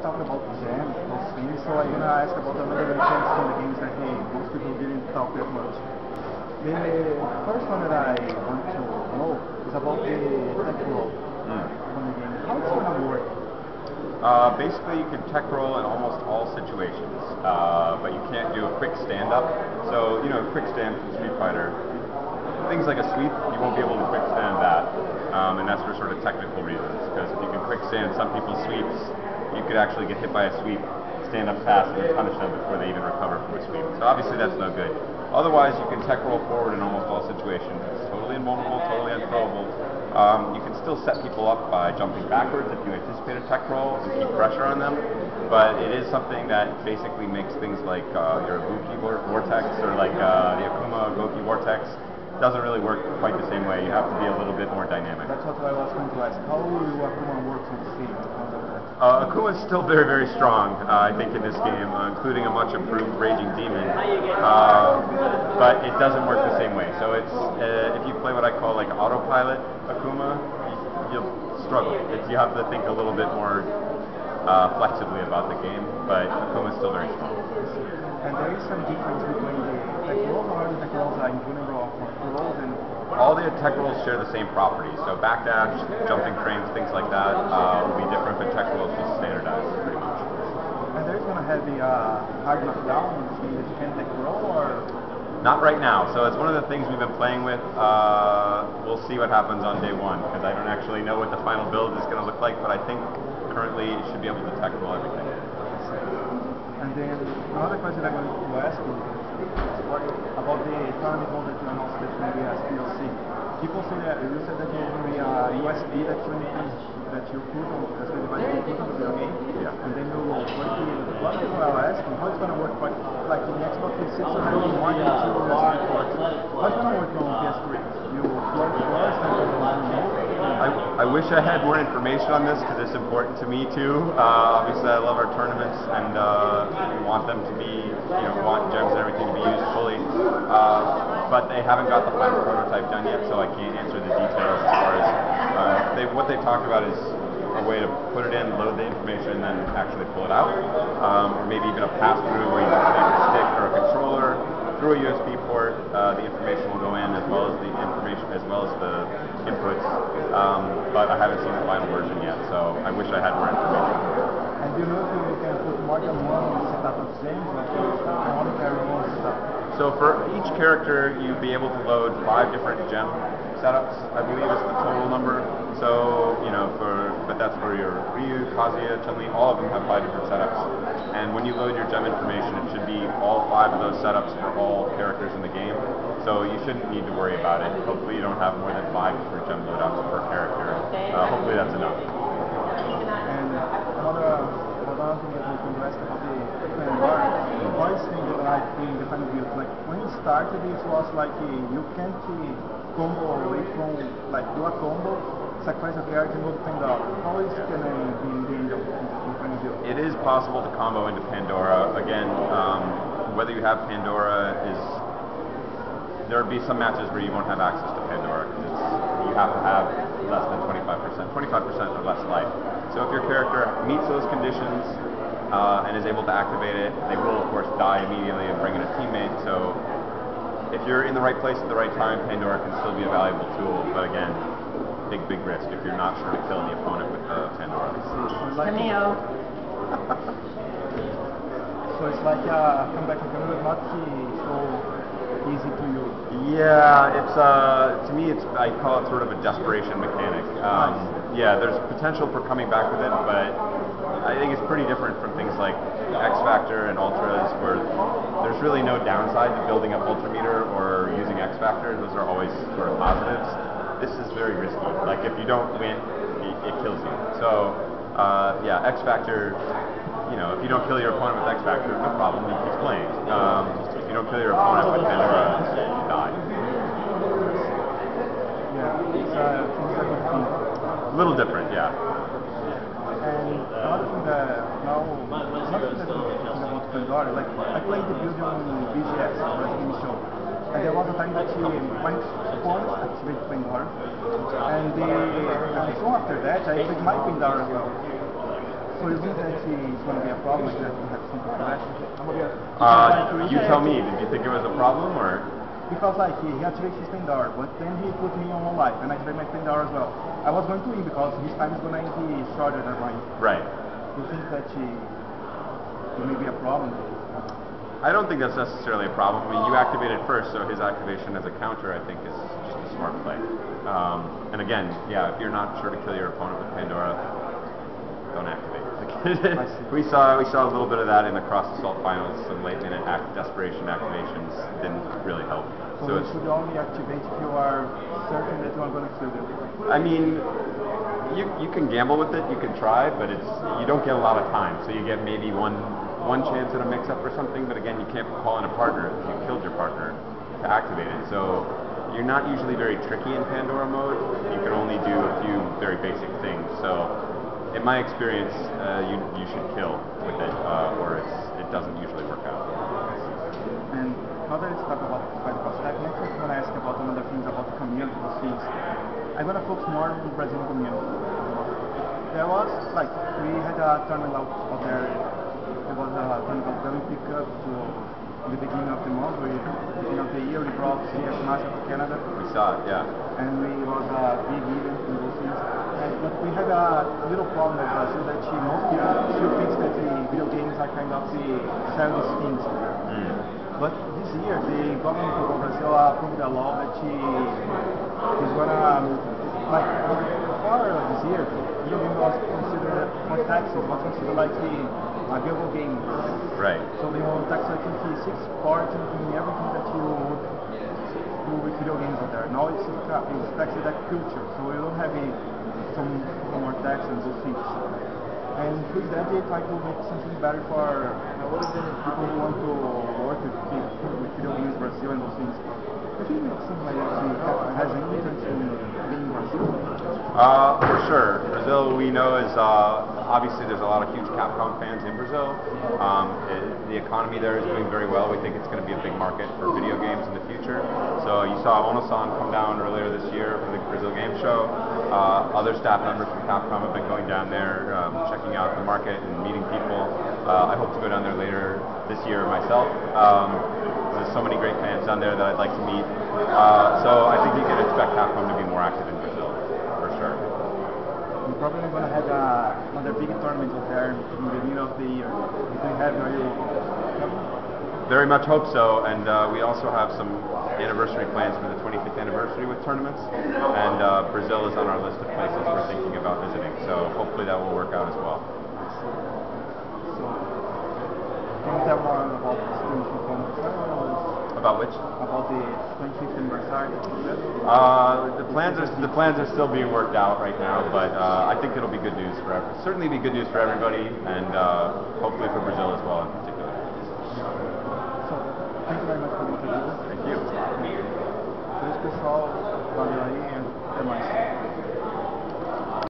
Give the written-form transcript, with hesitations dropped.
talking about jam, those things, so I'm gonna ask about another mechanics from the games that most people didn't talk that much. The first one that I want to know is about the tech roll from the game. How it's gonna work? Basically, you can tech roll in almost all situations, but you can't do a quick stand-up. So, you know, quick stand from Street Fighter, things like a sweep, you won't be able to quick stand that, and that's for sort of technical reasons, because if you can quick stand some people's sweeps, you could actually get hit by a sweep, stand up fast, and then punish them before they even recover from a sweep. So obviously that's no good. Otherwise, you can tech roll forward in almost all situations. It's totally invulnerable, totally unthrowable. You can still set people up by jumping backwards if you anticipate a tech roll and keep pressure on them, but it is something that basically makes things like your Goki Vortex or like the Akuma Goki Vortex doesn't really work quite the same way. You have to be a little bit more dynamic. That's what I was going to ask. How will Akuma work on the scene? Akuma is still very, very strong, I think, in this game, including a much improved Raging Demon, but it doesn't work the same way. So it's if you play what I call like autopilot Akuma, you'll struggle. You have to think a little bit more flexibly about the game, but Akuma is still very strong. And there is some difference between the tech rolls, or the tech rolls are invulnerable for rolls, and all the tech rolls share the same properties. So backdash, jumping frames, things like that will be different, but tech rolls just standardized pretty much. And there's going to have the hard knockdown if you can tech roll, or? Not right now. So it's one of the things we've been playing with. We'll see what happens on day one, because I don't actually know what the final build is going to look like, but I think currently it should be able to tech roll everything. And then another question I'm going to ask you about the tournament mode that you announced that maybe as DLC. People say that you said that you're going to be a USB that you put on as the device you put on the game, and then you will work the what people are asking how it's going to work like in Xbox 360 or more than 2 USB ports. How it's going to work on PS3? You plug first and then I wish I had more information on this because it's important to me too. Obviously, I love our tournaments and want them to be, want gems and everything to be used fully. But they haven't got the final prototype done yet, so I can't answer the details as far as what they talked about is a way to put it in, load the information, and then actually pull it out, or maybe even a pass-through where you can connect a stick or a controller through a USB port. The information will go in as well as the inputs, but I haven't seen the final version yet, so I wish I had more information. And do you know if you can put more than one setup of gems, or one pair of one setup? So for each character, you'd be able to load 5 different gem setups, I believe is the total number. So, but that's for your Ryu, Kazuya, Chun-Li, all of them have 5 different setups. And when you load your gem information, it should be all 5 of those setups for all characters in the game. So you shouldn't need to worry about it. Hopefully you don't have more than 5 different gem loadouts per character. Hopefully that's enough. And another thing that we can ask about the Pandora, what is in the final build? Like when you started, it was like you can't combo away from do a combo, sacrifice a character, and move Pandora. How is it going to be in the end of the final build? It is possible to combo into Pandora. Again, whether you have Pandora there would be some matches where you won't have access to Pandora because you have to have less than 25% or less life. So if your character meets those conditions and is able to activate it, they will of course die immediately and bring in a teammate. So if you're in the right place at the right time, Pandora can still be a valuable tool, but again, big risk if you're not sure to kill the opponent with Pandora. Cameo. So it's like come back to Pandora, not so easy to use. Yeah, it's to me I call it sort of a desperation mechanic. Yeah, there's potential for coming back with it, but I think it's pretty different from things like X Factor and Ultras, where there's really no downside to building up Ultrameter or using X Factor. Those are always sort of positives. This is very risky. Like if you don't win, it kills you. So yeah, X Factor. If you don't kill your opponent with X Factor, no problem, you keep playing. If you don't kill your opponent with Pandora, you die. Yeah, it's a little different, yeah. And another thing that about Pandora, like I played the build on BGS, the game show, and there was a time that my opponent activated Pandora, and soon after that I played my Pandora as well. So So you think that it's going to be a problem, like that you have something for that? You tell me, did you think it was a problem, or? Because like he activates his $10, but then he put me on one life, and I activate my $10 as well. I was going to win because his time is going to be shorter than mine. Right. You think that it may be a problem? I don't think that's necessarily a problem. I mean, you activated first, so his activation as a counter, I think, is just a smart play. And again, yeah, if you're not sure to kill your opponent with Pandora, don't activate. we saw a little bit of that in the Cross Assault finals. Some late-minute desperation activations didn't really help. So you should only activate if you are certain that you are going to kill them. I mean, you can gamble with it, you can try, but you don't get a lot of time. So you get maybe one chance at a mix-up or something, but again, you can't call in a partner if you killed your partner to activate it. So you're not usually very tricky in Pandora mode. You can only do a few very basic things. So in my experience, you should kill with it, or it doesn't usually work out. And now that it's talk about Fight Cross Tech, next I'm going to ask about another things about the community. I'm going to focus more on the Brazilian community. There was, like, we had a tournament out there. There was a tournament that we picked up to the beginning of the month, beginning of the year, we brought CS Master to Canada. We saw it, yeah. And it was a big event in those things. But we had a little problem in Brazil that most people still think that the video games are kind of the service things. But this year, the government of Brazil approved a law that is gonna, like, for this year, video game was considered for taxes, was considered like a global game. Right. So they will tax, I think, 6% in everything that you do with video games out there. Now it's taxed like culture, so we don't have some more tax and those things. And with that, they try to make something better for people who want to work with video games, Brazil, and those things. I think it's something like that has any interest in being in Brazil. For sure. Brazil, we know, is obviously there's a lot of huge Capcom fans in Brazil. The economy there is doing very well. We think it's going to be a big market for video games in the future. So you saw Ono-san come down earlier this year for the Brazil Game Show. Other staff members from Capcom have been going down there, checking out the market and meeting people. I hope to go down there later this year myself. There's so many great fans down there that I'd like to meet. So I think you can expect Capcom to be more active in Brazil, for sure. We're probably going to have another big tournament out there in the middle of the year. If we have, are you coming? Very much hope so, and we also have some anniversary plans for the 25th anniversary with tournaments, and Brazil is on our list of places we're thinking about visiting, so hopefully that will work out as well. So, can you tell more about the 25th anniversary? About which? About the 25th anniversary. The plans are still being worked out right now, but I think it'll be good news certainly be good news for everybody, and hopefully for Brazil as well in particular.